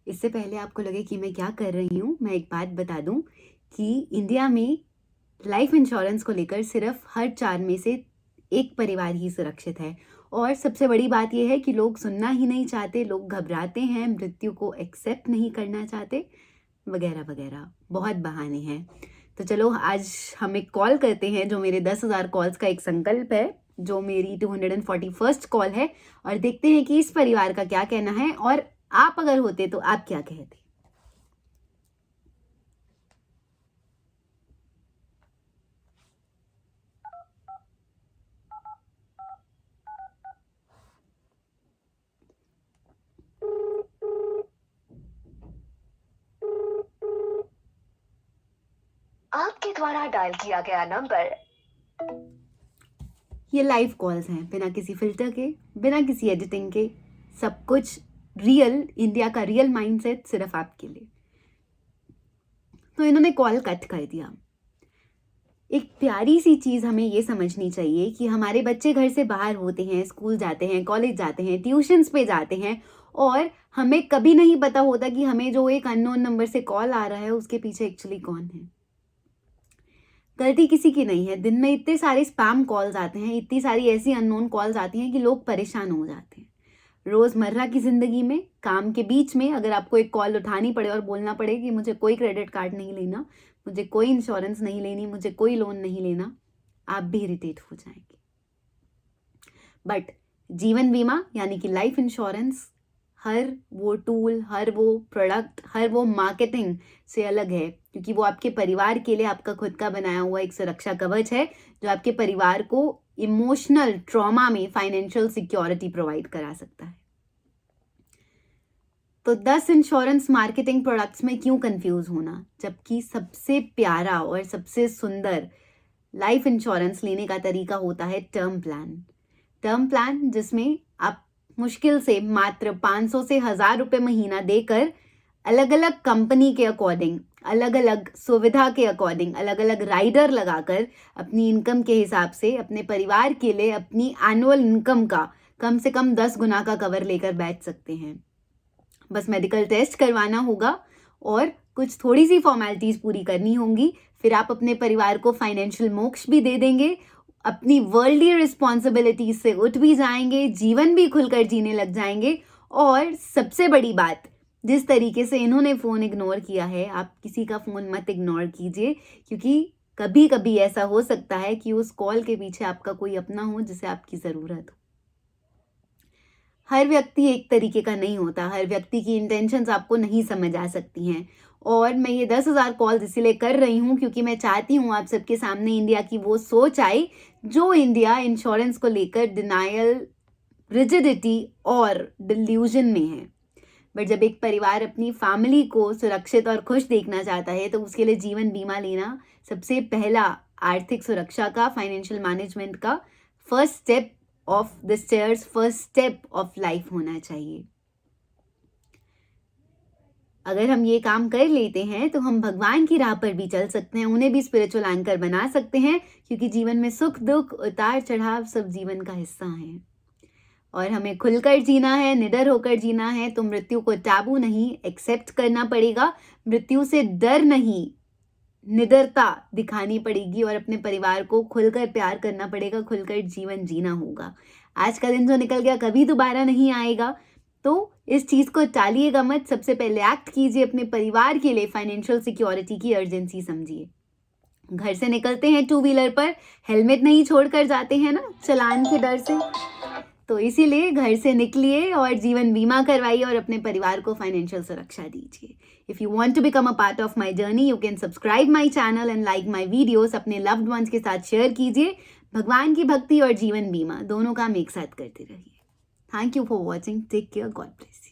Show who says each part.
Speaker 1: इससे पहले आपको लगे कि मैं क्या कर रही हूँ, मैं एक बात बता दूँ कि इंडिया में लाइफ इंश्योरेंस को लेकर सिर्फ हर 4 में से 1 परिवार ही सुरक्षित है। और सबसे बड़ी बात ये है कि लोग सुनना ही नहीं चाहते, लोग घबराते हैं, मृत्यु को एक्सेप्ट नहीं करना चाहते, वगैरह-वगैरह। बहुत बहाने हैं। तो चलो आज हम एक कॉल करते हैं जो मेरे 10,000 कॉल्स का एक संकल्प है, जो मेरी 241st कॉल है, और देखते हैं कि इस परिवार का क्या कहना है और आप अगर होते तो आप क्या कहते?
Speaker 2: आपके द्वारा डायल किया गया नंबर।
Speaker 1: ये लाइव कॉल्स हैं, बिना किसी फिल्टर के, बिना किसी एडिटिंग के, सब कुछ रियल, इंडिया का रियल माइंडसेट सिर्फ आपके लिए। तो इन्होंने कॉल कट कर दिया। एक प्यारी सी चीज़ हमें ये समझनी चाहिए कि हमारे बच्चे घर से बाहर होते हैं, स्कूल जाते हैं, कॉलेज जाते हैं, ट्यूशन्स पे जाते हैं, और हमें कभी नहीं पता होता कि हमें जो एक अननोन नंबर से कॉल आ रहा है उसके पीछे एक्चुअली कौन है। गलती किसी की नहीं है। दिन में इतने सारे स्पैम कॉल्स आते हैं, इतनी सारी ऐसी अननोन कॉल्स आती हैं कि लोग परेशान हो जाते हैं। रोज़मर्रा की ज़िंदगी में, काम के बीच में अगर आपको एक कॉल उठानी पड़े और बोलना पड़े कि मुझे कोई क्रेडिट कार्ड नहीं लेना, मुझे कोई इंश्योरेंस नहीं लेनी, मुझे कोई लोन नहीं लेना, आप भी इरिटेट हो जाएंगे। बट जीवन बीमा यानी कि लाइफ इंश्योरेंस हर वो टूल, हर वो प्रोडक्ट, हर वो मार्केटिंग से अलग है, क्योंकि वो आपके परिवार के लिए आपका खुद का बनाया हुआ एक सुरक्षा कवच है जो आपके परिवार को इमोशनल ट्रॉमा में फाइनेंशियल सिक्योरिटी प्रोवाइड करा सकता है। तो 10 इंश्योरेंस मार्केटिंग प्रोडक्ट्स में क्यों कंफ्यूज होना, जबकि सबसे प्यारा और सबसे सुंदर लाइफ इंश्योरेंस लेने का तरीका होता है टर्म प्लान। टर्म प्लान जिसमें आप मुश्किल से मात्र 500 से 1000 रुपये महीना देकर अलग अलग कंपनी के अकॉर्डिंग, अलग अलग सुविधा के अकॉर्डिंग, अलग अलग राइडर लगाकर अपनी इनकम के हिसाब से अपने परिवार के लिए अपनी एनुअल इनकम का कम से कम 10 गुना का कवर लेकर बैठ सकते हैं। बस मेडिकल टेस्ट करवाना होगा और कुछ थोड़ी सी फॉर्मेलिटीज पूरी करनी होंगी, फिर आप अपने परिवार को फाइनेंशियल मोक्ष भी दे देंगे, अपनी वर्ल्डली रिस्पॉन्सिबिलिटीज से उठ भी जाएंगे, जीवन भी खुलकर जीने लग जाएंगे। और सबसे बड़ी बात, जिस तरीके से इन्होंने फ़ोन इग्नोर किया है, आप किसी का फ़ोन मत इग्नोर कीजिए, क्योंकि कभी कभी ऐसा हो सकता है कि उस कॉल के पीछे आपका कोई अपना हो जिसे आपकी ज़रूरत हो। हर व्यक्ति एक तरीके का नहीं होता, हर व्यक्ति की इंटेंशंस आपको नहीं समझ आ सकती हैं। और मैं ये 10,000 कॉल्स इसीलिए कर रही हूँ क्योंकि मैं चाहती हूँ आप सबके सामने इंडिया की वो सोच आए जो इंडिया इंश्योरेंस को लेकर डिनायल, रिजिडिटी और डिल्यूजन में है। बट जब एक परिवार अपनी फैमिली को सुरक्षित और खुश देखना चाहता है तो उसके लिए जीवन बीमा लेना सबसे पहला आर्थिक सुरक्षा का, फाइनेंशियल मैनेजमेंट का first step of the stairs, first step of life होना चाहिए। अगर हम ये काम कर लेते हैं तो हम भगवान की राह पर भी चल सकते हैं, उन्हें भी स्पिरिचुअल एंकर बना सकते हैं, क्योंकि जीवन में सुख दुख, उतार चढ़ाव सब जीवन का हिस्सा है। और हमें खुलकर जीना है, निडर होकर जीना है, तो मृत्यु को टैबू नहीं, एक्सेप्ट करना पड़ेगा। मृत्यु से डर नहीं, निडरता दिखानी पड़ेगी और अपने परिवार को खुलकर प्यार करना पड़ेगा, खुलकर जीवन जीना होगा। आज का दिन जो निकल गया कभी दोबारा नहीं आएगा, तो इस चीज़ को टालिएगा मत। सबसे पहले एक्ट कीजिए, अपने परिवार के लिए फाइनेंशियल सिक्योरिटी की अर्जेंसी समझिए। घर से निकलते हैं टू व्हीलर पर, हेलमेट नहीं छोड़कर जाते हैं ना, चालान के डर से। तो इसीलिए घर से निकलिए और जीवन बीमा करवाइए और अपने परिवार को फाइनेंशियल सुरक्षा दीजिए। If you want to become a part of my journey, you can subscribe my channel and like my videos. अपने लव्ड वंस के साथ शेयर कीजिए। भगवान की भक्ति और जीवन बीमा दोनों काम एक साथ करते रहिए। Thank you for watching. Take care. God bless.